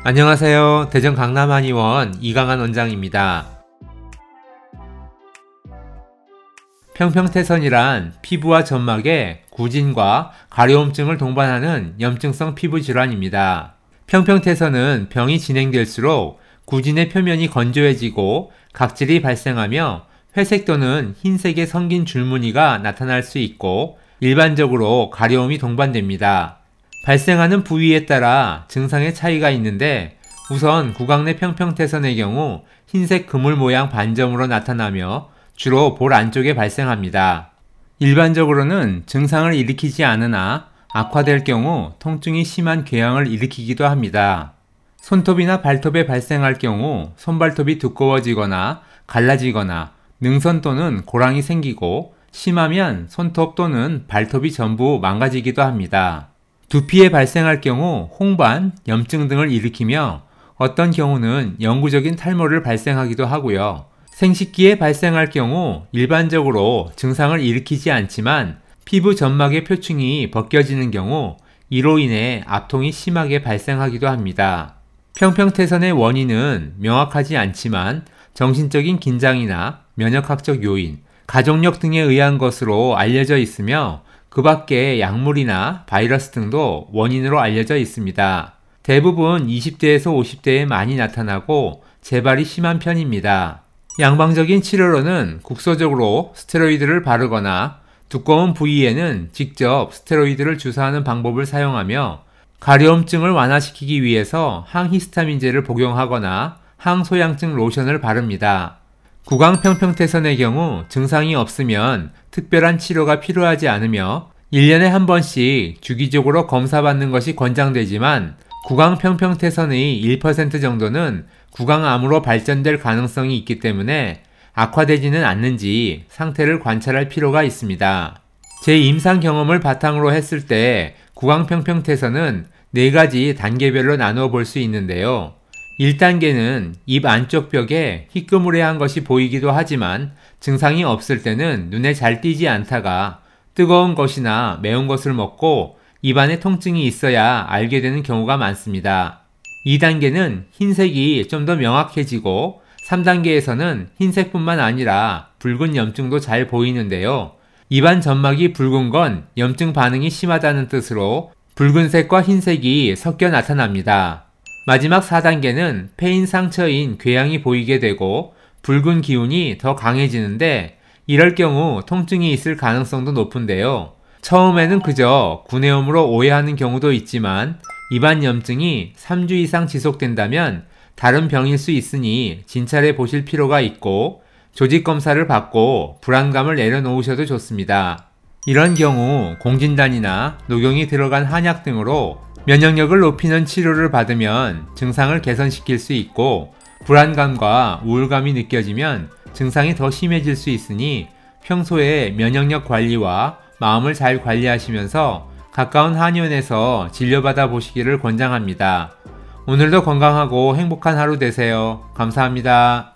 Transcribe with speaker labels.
Speaker 1: 안녕하세요. 대전 강남한의원 이강한 원장입니다. 평평태선이란 피부와 점막에 구진과 가려움증을 동반하는 염증성 피부 질환입니다. 평평태선은 병이 진행될수록 구진의 표면이 건조해지고 각질이 발생하며 회색 또는 흰색의 성긴 줄무늬가 나타날 수 있고 일반적으로 가려움이 동반됩니다. 발생하는 부위에 따라 증상의 차이가 있는데 우선 구강 내 평평태선의 경우 흰색 그물 모양 반점으로 나타나며 주로 볼 안쪽에 발생합니다. 일반적으로는 증상을 일으키지 않으나 악화될 경우 통증이 심한 궤양을 일으키기도 합니다. 손톱이나 발톱에 발생할 경우 손발톱이 두꺼워지거나 갈라지거나 능선 또는 고랑이 생기고 심하면 손톱 또는 발톱이 전부 망가지기도 합니다. 두피에 발생할 경우 홍반, 염증 등을 일으키며 어떤 경우는 영구적인 탈모를 발생하기도 하고요. 생식기에 발생할 경우 일반적으로 증상을 일으키지 않지만 피부 점막의 표층이 벗겨지는 경우 이로 인해 압통이 심하게 발생하기도 합니다. 평평태선의 원인은 명확하지 않지만 정신적인 긴장이나 면역학적 요인, 가족력 등에 의한 것으로 알려져 있으며 그 밖에 약물이나 바이러스 등도 원인으로 알려져 있습니다. 대부분 20대에서 50대에 많이 나타나고 재발이 심한 편입니다. 양방적인 치료로는 국소적으로 스테로이드를 바르거나 두꺼운 부위에는 직접 스테로이드를 주사하는 방법을 사용하며 가려움증을 완화시키기 위해서 항히스타민제를 복용하거나 항소양증 로션을 바릅니다. 구강평평태선의 경우 증상이 없으면 특별한 치료가 필요하지 않으며 1년에 한 번씩 주기적으로 검사받는 것이 권장되지만 구강평평태선의 1% 정도는 구강암으로 발전될 가능성이 있기 때문에 악화되지는 않는지 상태를 관찰할 필요가 있습니다. 제 임상 경험을 바탕으로 했을 때 구강평평태선은 4가지 단계별로 나누어 볼 수 있는데요. 1단계는 입 안쪽 벽에 희끄무레한 것이 보이기도 하지만 증상이 없을 때는 눈에 잘 띄지 않다가 뜨거운 것이나 매운 것을 먹고 입안에 통증이 있어야 알게 되는 경우가 많습니다. 2단계는 흰색이 좀 더 명확해지고 3단계에서는 흰색뿐만 아니라 붉은 염증도 잘 보이는데요. 입안 점막이 붉은 건 염증 반응이 심하다는 뜻으로 붉은색과 흰색이 섞여 나타납니다. 마지막 4단계는 패인 상처인 궤양이 보이게 되고 붉은 기운이 더 강해지는데 이럴 경우 통증이 있을 가능성도 높은데요. 처음에는 그저 구내염으로 오해하는 경우도 있지만 입안 염증이 3주 이상 지속된다면 다른 병일 수 있으니 진찰해 보실 필요가 있고 조직 검사를 받고 불안감을 내려놓으셔도 좋습니다. 이런 경우 공진단이나 녹용이 들어간 한약 등으로 면역력을 높이는 치료를 받으면 증상을 개선시킬 수 있고 불안감과 우울감이 느껴지면 증상이 더 심해질 수 있으니 평소에 면역력 관리와 마음을 잘 관리하시면서 가까운 한의원에서 진료받아 보시기를 권장합니다. 오늘도 건강하고 행복한 하루 되세요. 감사합니다.